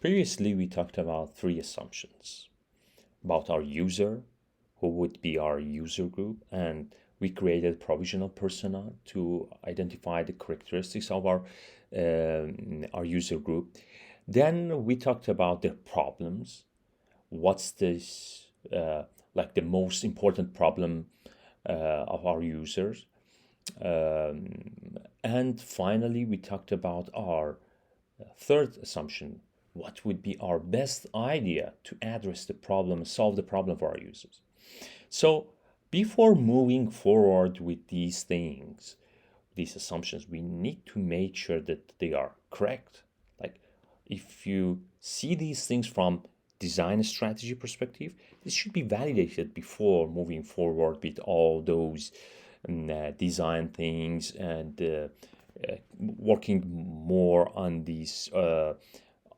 Previously, we talked about three assumptions about our user, who would be our user group, and we created provisional persona to identify the characteristics of our user group. Then we talked about their problems. What's this like the most important problem of our users? And finally, we talked about our third assumption. What would be our best idea to address the problem, solve the problem for our users? So, before moving forward with these things, these assumptions, we need to make sure that they are correct. Like, if you see these things from design strategy perspective, this should be validated before moving forward with all those design things and working more on this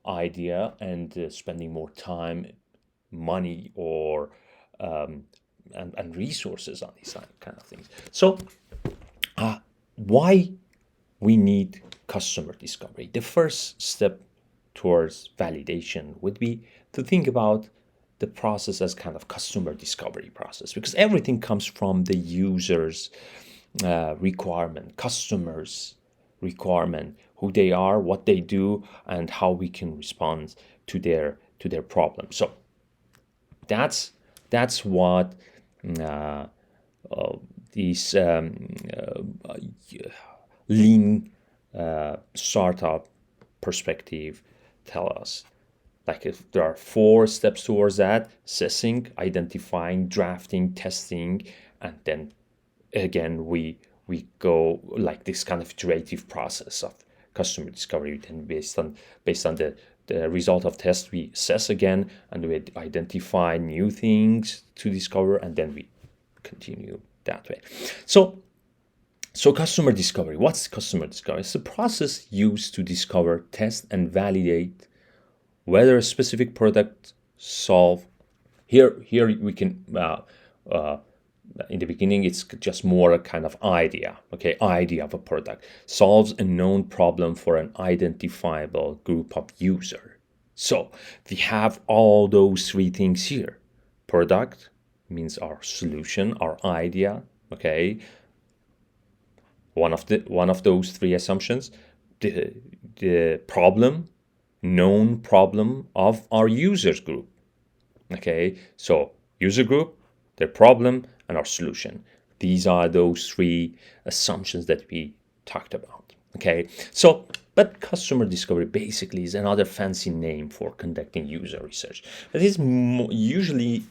idea and spending more time, money, or and resources on these kind of things. So, why we need customer discovery? The first step towards validation would be to think about the process as kind of customer discovery process, because everything comes from the user's requirement, customers requirement, who they are, what they do, and how we can respond to their problem. So that's what uh, these lean startup perspective tell us. Like, if there are four steps towards that: assessing, identifying, drafting, testing, and then again we go like this kind of iterative process of customer discovery. Then based on the result of test, we assess again, and we identify new things to discover, and then we continue that way. So customer discovery. What's customer discovery? It's a process used to discover, test, and validate whether a specific product solve. Here we can in the beginning, it's just more a kind of idea, okay? Idea of a product solves a known problem for an identifiable group of user. So we have all those three things here. Product means our solution, our idea, okay? One of those three assumptions. The problem, known problem of our users group, okay? So user group, their problem, and our solution. These are those three assumptions that we talked about, okay? So, but customer discovery basically is another fancy name for conducting user research. It is usually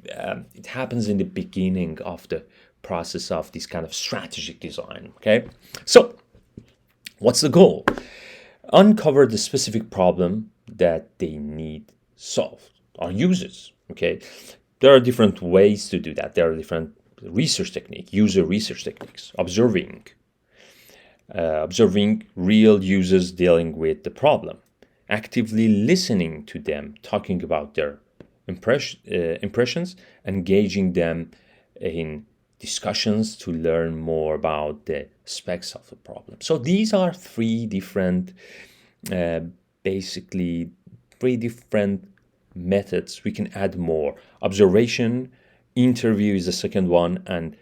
it happens in the beginning of the process of this kind of strategic design, okay? So, what's the goal? Uncover the specific problem that they need solved, our users, okay? There are different ways to do that. There are different research techniques, user research techniques, observing real users dealing with the problem, actively listening to them, talking about their impressions, engaging them in discussions to learn more about the specs of the problem. So these are basically three different methods. We can add more. Observation, interview is the second one, and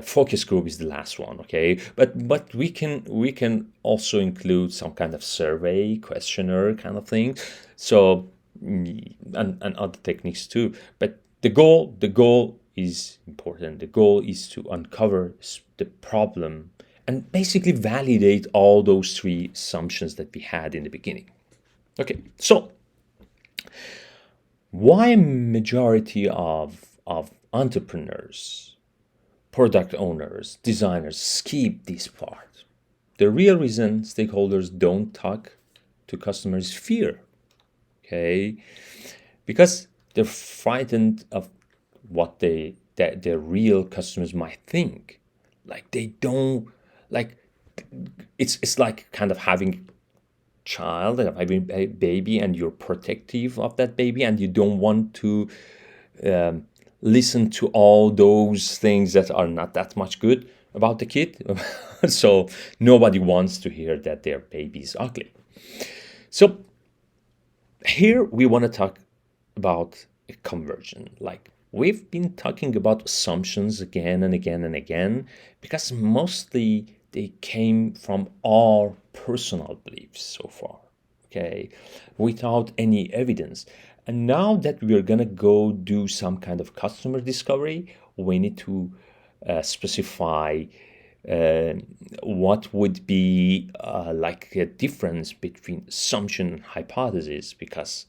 focus group is the last one, okay? But we can also include some kind of survey, questionnaire kind of thing. So and other techniques too. But the goal is important. The goal is to uncover the problem and basically validate all those three assumptions that we had in the beginning. Okay, so why majority of entrepreneurs, product owners, designers skip this part? The real reason stakeholders don't talk to customers is fear, okay? Because they're frightened of what that their real customers might think. Like, they don't like it's like kind of having child, having a baby, and you're protective of that baby, and you don't want to listen to all those things that are not that much good about the kid. So nobody wants to hear that their baby is ugly. So Here we want to talk about a conversion. Like we've been talking about assumptions again and again and again because mostly they came from our personal beliefs so far, okay, without any evidence. And now that we're gonna go do some kind of customer discovery, we need to specify uh, what would be like a difference between assumption and hypothesis, because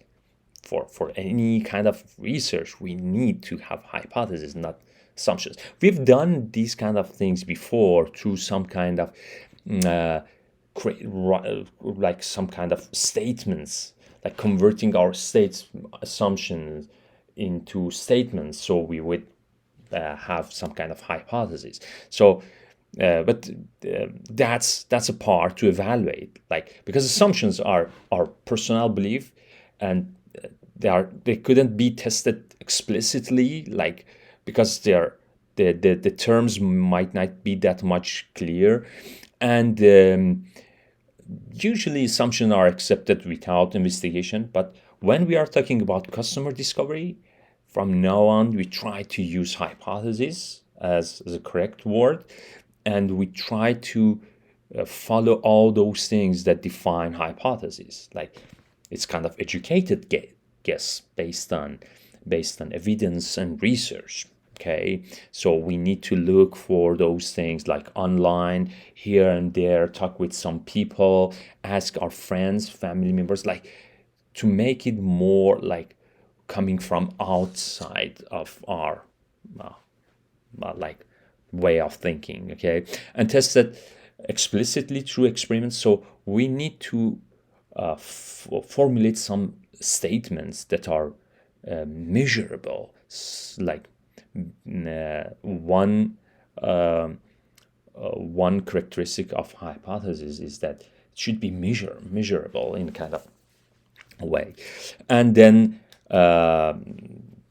for any kind of research we need to have hypotheses, not assumptions. We've done these kind of things before through some kind of uh, like some kind of statements, like converting our states assumptions into statements, so we would have some kind of hypothesis. So but that's a part to evaluate, like because assumptions are our personal belief, and they couldn't be tested explicitly, like because the terms might not be that much clear, and usually assumptions are accepted without investigation. But when we are talking about customer discovery, from now on we try to use hypothesis as the correct word, and we try to follow all those things that define hypotheses. Like it's kind of educated guess based on evidence and research. Okay, so we need to look for those things like online, here and there, talk with some people, ask our friends, family members, like to make it more like coming from outside of our like way of thinking. Okay, and test that explicitly through experiments. So we need to formulate some statements that are measurable, like one one characteristic of hypothesis is that it should be measurable in kind of a way. And then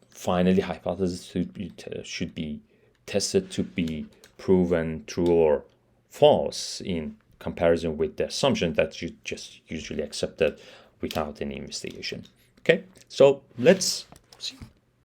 finally hypothesis should be tested to be proven true or false in comparison with the assumption that you just usually accepted without any investigation. Okay, so let's see.